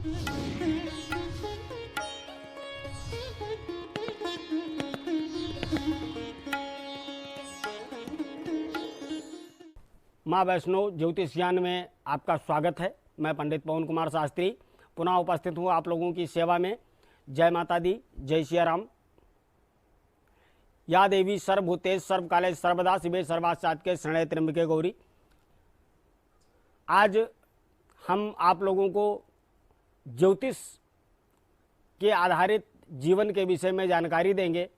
माँ वैष्णो ज्योतिष ज्ञान में आपका स्वागत है। मैं पंडित पवन कुमार शास्त्री पुनः उपस्थित हूँ आप लोगों की सेवा में। जय माता दी, जय सिया राम। या देवी सर्वभूतेषु सर्वकाले सर्वदा शिवे सर्वासात्के शरणे त्र्यंबके गौरी। आज हम आप लोगों को ज्योतिष के आधारित जीवन के विषय में जानकारी देंगे।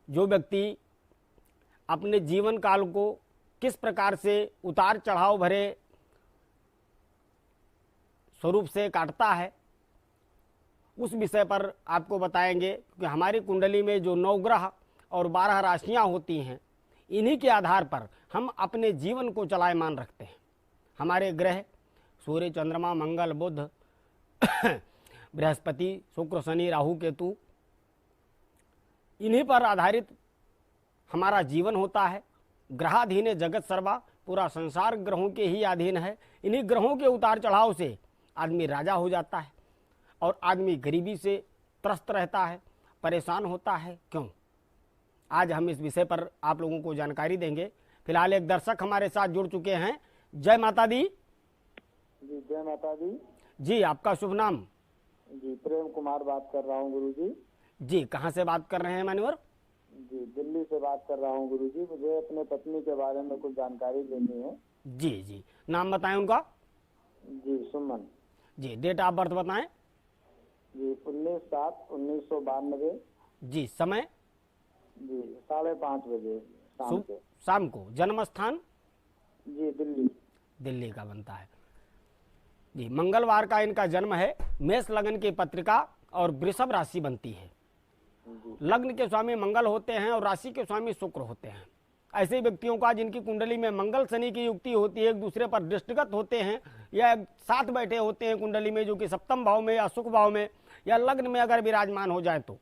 जो व्यक्ति अपने जीवन काल को किस प्रकार से उतार चढ़ाव भरे स्वरूप से काटता है, उस विषय पर आपको बताएंगे कि हमारी कुंडली में जो 9 ग्रह और 12 राशियां होती हैं, इन्हीं के आधार पर हम अपने जीवन को चलायमान रखते हैं। हमारे ग्रह सूर्य, चंद्रमा, मंगल, बुध, बृहस्पति, शुक्र, शनि, राहु, केतु, इन्हीं पर आधारित हमारा जीवन होता है। ग्रहाधीन जगत सर्वा, पूरा संसार ग्रहों के ही अधीन है। इन्हीं ग्रहों के उतार चढ़ाव से आदमी राजा हो जाता है और आदमी गरीबी से त्रस्त रहता है, परेशान होता है। क्यों? आज हम इस विषय पर आप लोगों को जानकारी देंगे। फिलहाल एक दर्शक हमारे साथ जुड़ चुके हैं। जय माता दी। जी जय माता दी। जी, आपका शुभ नाम? जी प्रेम कुमार बात कर रहा हूँ गुरुजी। जी, कहाँ से बात कर रहे हैं मान्यवर? जी दिल्ली से बात कर रहा हूँ गुरुजी। मुझे अपने पत्नी के बारे में कुछ जानकारी लेनी है। जी जी, नाम बताएं उनका। जी सुमन। जी, डेट ऑफ बर्थ बताएं। जी 19/7/1992। जी, समय? जी 5:30 बजे शाम के। शाम को। जन्म स्थान? जी दिल्ली। दिल्ली का बनता है। जी, मंगलवार का इनका जन्म है। मेष लग्न की पत्रिका और वृषभ राशि बनती है। लग्न के स्वामी मंगल होते हैं और राशि के स्वामी शुक्र होते हैं। ऐसे व्यक्तियों का जिनकी कुंडली में मंगल शनि की युक्ति होती है, एक दूसरे पर दृष्टिगत होते हैं या साथ बैठे होते हैं कुंडली में, जो कि सप्तम भाव में या सुख भाव में या लग्न में अगर विराजमान हो जाए तो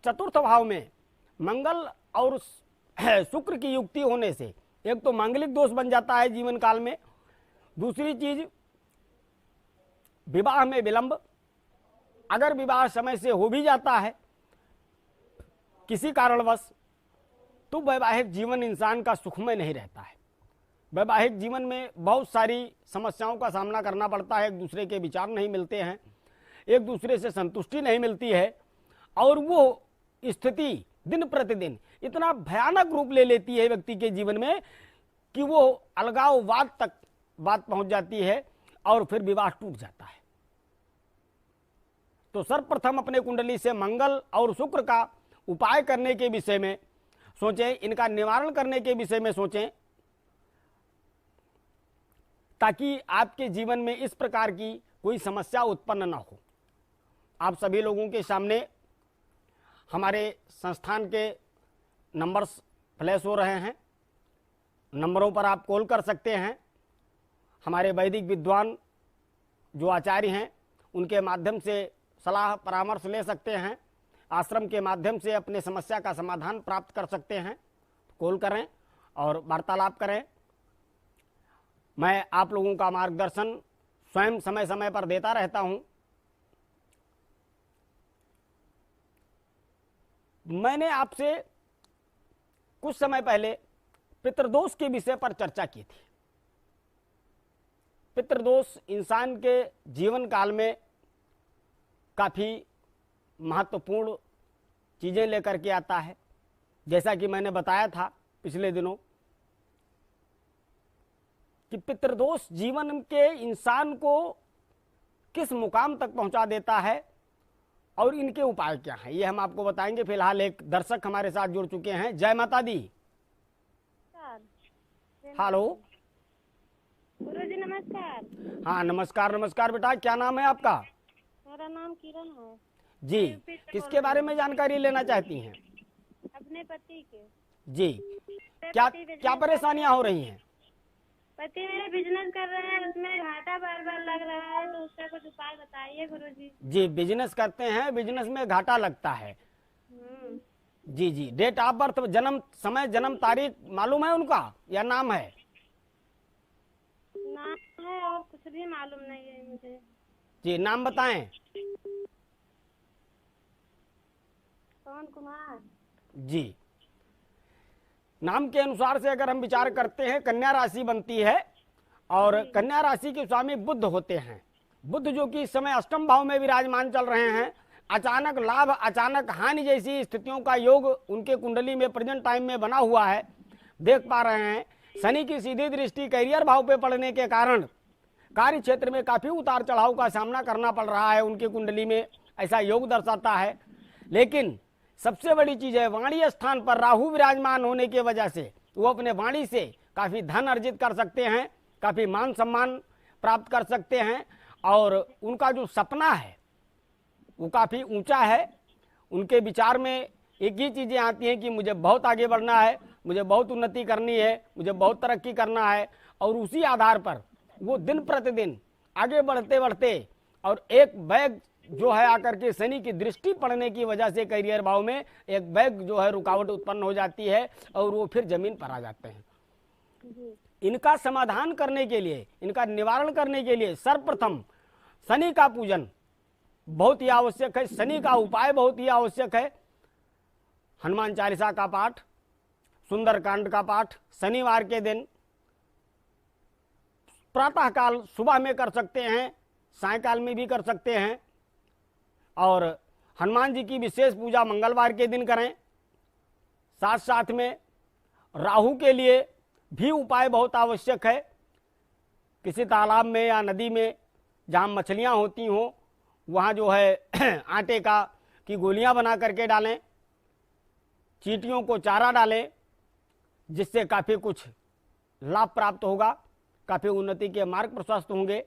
चतुर्थ भाव में मंगल और शुक्र की युक्ति होने से एक तो मांगलिक दोष बन जाता है जीवन काल में। दूसरी चीज, विवाह में विलंब। अगर विवाह समय से हो भी जाता है किसी कारणवश, तो वैवाहिक जीवन इंसान का सुखमय नहीं रहता है। वैवाहिक जीवन में बहुत सारी समस्याओं का सामना करना पड़ता है। एक दूसरे के विचार नहीं मिलते हैं, एक दूसरे से संतुष्टि नहीं मिलती है, और वो स्थिति दिन प्रतिदिन इतना भयानक रूप ले लेती है व्यक्ति के जीवन में कि वो अलगाववाद तक बात पहुंच जाती है और फिर विवाह टूट जाता है। तो सर्वप्रथम अपने कुंडली से मंगल और शुक्र का उपाय करने के विषय में सोचें, इनका निवारण करने के विषय में सोचें, ताकि आपके जीवन में इस प्रकार की कोई समस्या उत्पन्न न हो। आप सभी लोगों के सामने हमारे संस्थान के नंबर्स फ्लैश हो रहे हैं। नंबरों पर आप कॉल कर सकते हैं। हमारे वैदिक विद्वान जो आचार्य हैं, उनके माध्यम से सलाह परामर्श ले सकते हैं। आश्रम के माध्यम से अपने समस्या का समाधान प्राप्त कर सकते हैं। कॉल करें और वार्तालाप करें। मैं आप लोगों का मार्गदर्शन स्वयं समय समय पर देता रहता हूं। मैंने आपसे कुछ समय पहले पितृदोष के विषय पर चर्चा की थी। पितृदोष इंसान के जीवन काल में काफी महत्वपूर्ण चीजें लेकर के आता है। जैसा कि मैंने बताया था पिछले दिनों कि पितृदोष जीवन के इंसान को किस मुकाम तक पहुंचा देता है और इनके उपाय क्या हैं, ये हम आपको बताएंगे। फिलहाल एक दर्शक हमारे साथ जुड़ चुके हैं। जय माता दी। हेलो गुरुजी नमस्कार। हाँ नमस्कार। नमस्कार बेटा, क्या नाम है आपका? मेरा नाम किरण है जी। किसके बारे में जानकारी लेना चाहती हैं? अपने पति के। जी, क्या परेशानियां हो रही हैं? पति मेरे बिजनेस कर रहे हैं, उसमें घाटा बार बार लग रहा है, तो उसका कुछ उपाय बताइए गुरुजी। जी, बिजनेस करते हैं, बिजनेस में घाटा लगता है। जी जी। डेट ऑफ बर्थ, जन्म समय, जन्म तारीख मालूम है उनका या नाम है? नाम है और कुछ भी मालूम नहीं है मुझे। जी, नाम बताएं। पवन कुमार। जी, नाम के अनुसार से अगर हम विचार करते हैं, कन्या राशि बनती है और कन्या राशि के स्वामी बुध होते हैं। बुध जो कि इस समय अष्टम भाव में विराजमान चल रहे हैं। अचानक लाभ, अचानक हानि जैसी स्थितियों का योग उनके कुंडली में प्रेजेंट टाइम में बना हुआ है, देख पा रहे हैं। शनि की सीधी दृष्टि कैरियर भाव पे पड़ने के कारण कार्य क्षेत्र में काफी उतार चढ़ाव का सामना करना पड़ रहा है, उनकी कुंडली में ऐसा योग दर्शाता है। लेकिन सबसे बड़ी चीज है, वाणी स्थान पर राहु विराजमान होने की वजह से वो अपने वाणी से काफी धन अर्जित कर सकते हैं, काफी मान सम्मान प्राप्त कर सकते हैं और उनका जो सपना है वो काफी ऊंचा है। उनके विचार में एक ही चीजें आती हैं कि मुझे बहुत आगे बढ़ना है, मुझे बहुत उन्नति करनी है, मुझे बहुत तरक्की करना है, और उसी आधार पर वो दिन प्रतिदिन आगे बढ़ते बढ़ते और एक बैग जो है आकर के शनि की दृष्टि पड़ने की वजह से करियर भाव में एक बैग जो है रुकावट उत्पन्न हो जाती है और वो फिर जमीन पर आ जाते हैं। इनका समाधान करने के लिए, इनका निवारण करने के लिए सर्वप्रथम शनि का पूजन बहुत ही आवश्यक है, शनि का उपाय बहुत ही आवश्यक है। हनुमान चालीसा का पाठ, सुंदरकांड का पाठ शनिवार के दिन प्रातः काल सुबह में कर सकते हैं, सायकाल में भी कर सकते हैं, और हनुमान जी की विशेष पूजा मंगलवार के दिन करें। साथ साथ में राहु के लिए भी उपाय बहुत आवश्यक है। किसी तालाब में या नदी में जहाँ मछलियाँ होती हों वहाँ जो है आटे की गोलियाँ बना करके डालें, चींटियों को चारा डालें, जिससे काफ़ी कुछ लाभ प्राप्त होगा, काफ़ी उन्नति के मार्ग प्रशस्त होंगे।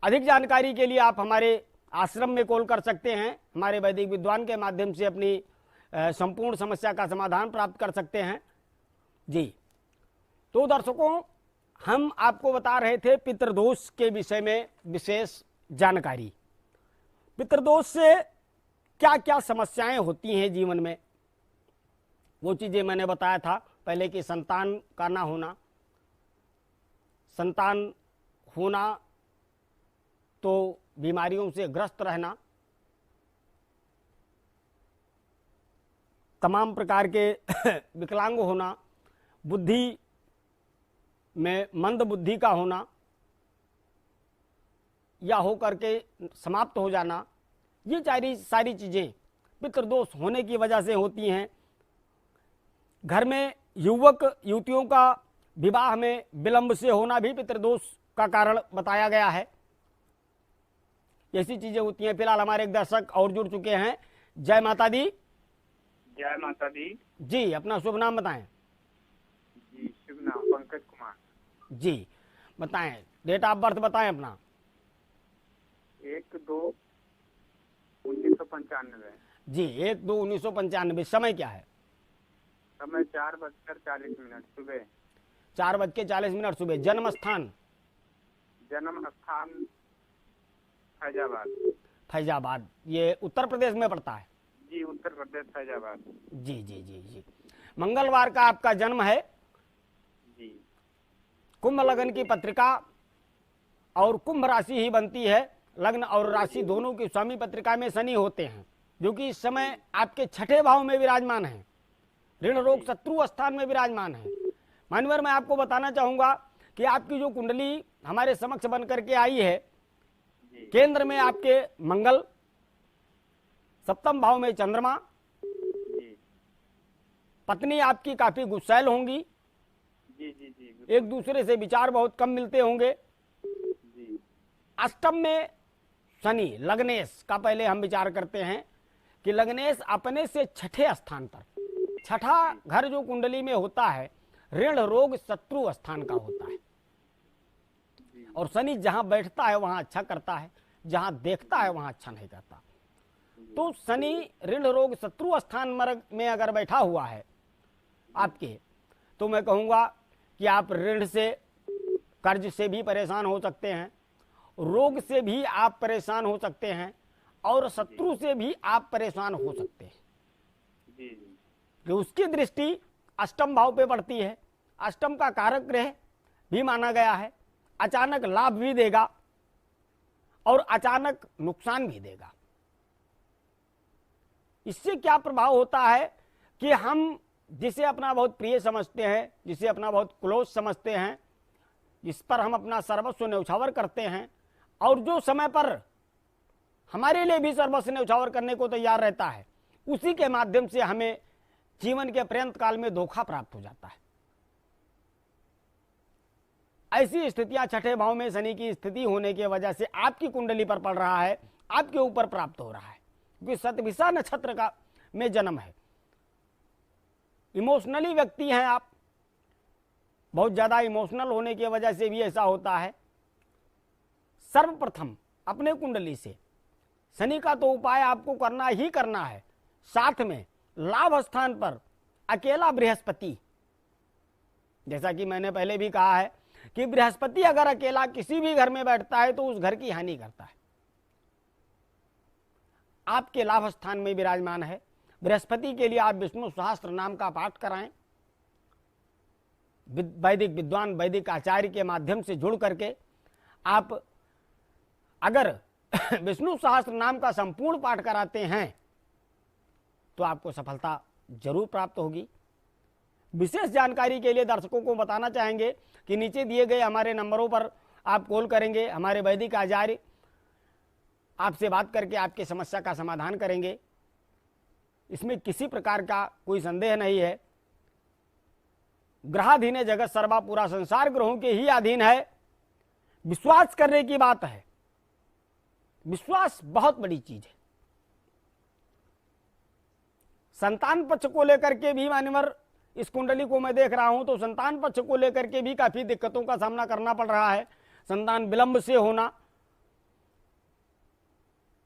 अधिक जानकारी के लिए आप हमारे आश्रम में कॉल कर सकते हैं, हमारे वैदिक विद्वान के माध्यम से अपनी संपूर्ण समस्या का समाधान प्राप्त कर सकते हैं। जी, तो दर्शकों, हम आपको बता रहे थे पितृदोष के विषय में विशेष जानकारी। पितृदोष से क्या क्या समस्याएं होती हैं जीवन में, वो चीजें मैंने बताया था पहले कि संतान का ना होना, संतान होना तो बीमारियों से ग्रस्त रहना, तमाम प्रकार के विकलांग होना, बुद्धि में मंद बुद्धि का होना या हो करके समाप्त हो जाना, ये सारी चीजें पितृदोष होने की वजह से होती हैं। घर में युवक युवतियों का विवाह में विलंब से होना भी पितृदोष का कारण बताया गया है। ऐसी चीजें होती हैं। फिलहाल हमारे एक दर्शक और जुड़ चुके हैं। जय माता दी। जय माता दी। जी, अपना शुभ नाम बताएं। जी, शुभ नाम पंकज कुमार। जी, बताएं, डेट ऑफ बर्थ बताएं अपना। 1/2/1995। जी, 1/2/1995। समय क्या है? समय 4:40 सुबह। 4:40 सुबह। जन्म स्थान? जन्म स्थान फैजाबाद। फैजाबाद, ये उत्तर प्रदेश में पड़ता है। जी, उत्तर प्रदेश फैजाबाद। जी जी जी जी। मंगलवार का आपका जन्म है। जी। कुंभ लगन की पत्रिका और कुंभ राशि ही बनती है। लग्न और राशि दोनों की स्वामी पत्रिका में शनि होते हैं, जो कि इस समय आपके छठे भाव में विराजमान है, ऋण रोग शत्रु स्थान में विराजमान है। मान्यवर, मैं आपको बताना चाहूंगा कि आपकी जो कुंडली हमारे समक्ष बन करके आई है, केंद्र में आपके मंगल, सप्तम भाव में चंद्रमा, पत्नी आपकी काफी गुस्सैल होंगी। जी जी जी। एक दूसरे से विचार बहुत कम मिलते होंगे। जी। अष्टम में शनि, लग्नेश का पहले हम विचार करते हैं कि लग्नेश अपने से छठे स्थान पर, छठा घर जो कुंडली में होता है ऋण रोग शत्रु स्थान का होता है। और शनि जहां बैठता है वहां अच्छा करता है, जहां देखता है वहां अच्छा नहीं करता। तो शनि ऋण रोग शत्रु स्थान में अगर बैठा हुआ है आपके, तो मैं कहूंगा कि आप ऋण से, कर्ज से भी परेशान हो सकते हैं, रोग से भी आप परेशान हो सकते हैं, और शत्रु से भी आप परेशान हो सकते हैं। जी। कि उसकी दृष्टि अष्टम भाव पे पड़ती है। अष्टम का कारक ग्रह भी माना गया है, अचानक लाभ भी देगा, और अचानक नुकसान भी देगा। इससे क्या प्रभाव होता है कि हम जिसे अपना बहुत प्रिय समझते हैं, जिसे अपना बहुत क्लोज समझते हैं, जिस पर हम अपना सर्वस्व न्यौछावर करते हैं, और जो समय पर हमारे लिए भी सर्वस्व न्यौछावर करने को तैयार रहता है, उसी के माध्यम से हमें जीवन के पर्यंत काल में धोखा प्राप्त हो जाता है। ऐसी स्थितियां छठे भाव में शनि की स्थिति होने की वजह से आपकी कुंडली पर पड़ रहा है, आपके ऊपर प्राप्त हो रहा है, क्योंकि शतभिषा नक्षत्र का में जन्म है। इमोशनली व्यक्ति हैं आप, बहुत ज्यादा इमोशनल होने की वजह से भी ऐसा होता है। सर्वप्रथम अपने कुंडली से शनि का तो उपाय आपको करना ही करना है, साथ में लाभ स्थान पर अकेला बृहस्पति, जैसा कि मैंने पहले भी कहा है कि बृहस्पति अगर अकेला किसी भी घर में बैठता है तो उस घर की हानि करता है। आपके लाभ स्थान में विराजमान है। बृहस्पति के लिए आप विष्णु सहस्त्र नाम का पाठ कराएं। वैदिक विद्वान, वैदिक आचार्य के माध्यम से जुड़ करके आप अगर विष्णु सहस्त्र नाम का संपूर्ण पाठ कराते हैं तो आपको सफलता जरूर प्राप्त होगी। विशेष जानकारी के लिए दर्शकों को बताना चाहेंगे कि नीचे दिए गए हमारे नंबरों पर आप कॉल करेंगे, हमारे वैदिक आचार्य आपसे बात करके आपकी समस्या का समाधान करेंगे। इसमें किसी प्रकार का कोई संदेह नहीं है। ग्रहाधीन है जगत सर्वा, पूरा संसार ग्रहों के ही अधीन है। विश्वास करने की बात है। विश्वास बहुत बड़ी चीज है। संतान पक्ष को लेकर के भी मान्यवर, इस कुंडली को मैं देख रहा हूं तो संतान पक्ष को लेकर के भी काफी दिक्कतों का सामना करना पड़ रहा है। संतान विलंब से होना,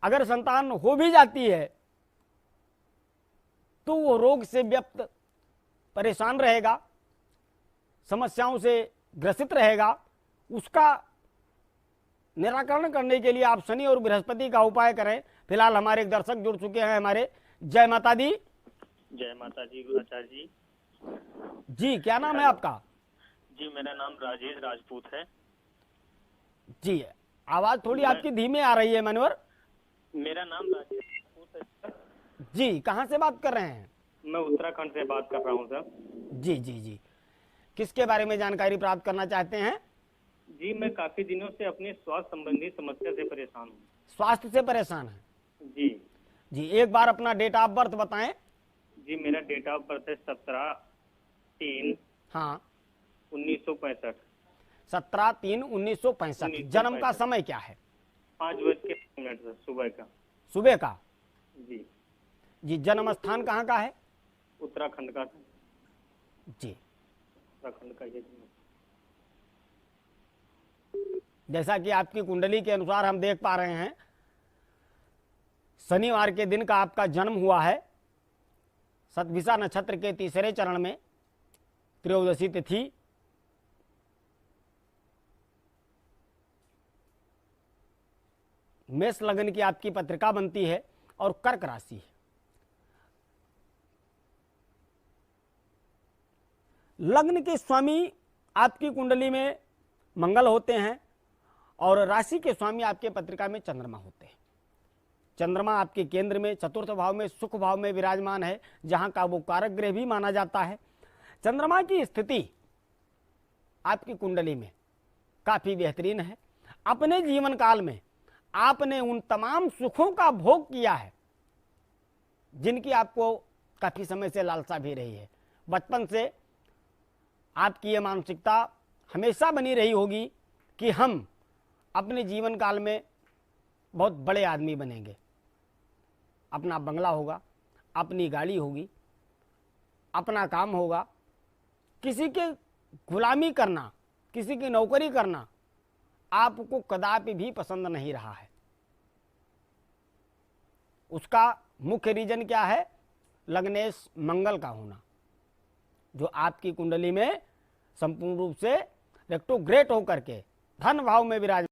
अगर संतान हो भी जाती है तो वो रोग से व्यक्त परेशान रहेगा, समस्याओं से ग्रसित रहेगा। उसका निराकरण करने के लिए आप शनि और बृहस्पति का उपाय करें। फिलहाल हमारे एक दर्शक जुड़ चुके हैं हमारे। जय माता दी। जय माता जी गुरुचार्य जी। जी, क्या नाम है आपका? जी मेरा नाम राजेश राजपूत है। जी, आवाज थोड़ी आपकी धीमे आ रही है मनोहर। मेरा नाम राजेश राजपूत है सर। जी, कहाँ से बात कर रहे हैं? मैं उत्तराखंड से बात कर रहा हूँ सर। जी जी जी, किसके बारे में जानकारी प्राप्त करना चाहते हैं? जी मैं काफी दिनों से अपने स्वास्थ्य संबंधी समस्या से परेशान हूँ। स्वास्थ्य से परेशान है? जी जी, एक बार अपना डेट ऑफ बर्थ बताएं। जी मेरा डेट ऑफ बर्थ है 17/3 हाँ, 1965। 17/3/1965। जन्म का समय क्या है? 5:00 सर, सुबह का। सुबह का? जी जी, जन्म स्थान कहाँ का है? उत्तराखंड का। जी, उत्तराखंड का ये जैसा कि आपकी कुंडली के अनुसार हम देख पा रहे हैं, शनिवार के दिन का आपका जन्म हुआ है। शतभिषा नक्षत्र के तीसरे चरण में, त्रयोदशी तिथि। मेष लग्न की आपकी पत्रिका बनती है और कर्क राशि है। लग्न के स्वामी आपकी कुंडली में मंगल होते हैं और राशि के स्वामी आपके पत्रिका में चंद्रमा होते हैं। चंद्रमा आपके केंद्र में चतुर्थ भाव में, सुख भाव में विराजमान है, जहां का वो कारक ग्रह भी माना जाता है। चंद्रमा की स्थिति आपकी कुंडली में काफी बेहतरीन है। अपने जीवन काल में आपने उन तमाम सुखों का भोग किया है जिनकी आपको काफी समय से लालसा भी रही है। बचपन से आपकी ये मानसिकता हमेशा बनी रही होगी कि हम अपने जीवन काल में बहुत बड़े आदमी बनेंगे। अपना बंगला होगा, अपनी गाड़ी होगी, अपना काम होगा। किसी के गुलामी करना, किसी की नौकरी करना आपको कदापि भी पसंद नहीं रहा है। उसका मुख्य रीजन क्या है? लग्नेश मंगल का होना, जो आपकी कुंडली में संपूर्ण रूप से रेट्रोग्रेड होकर के धन भाव में विराज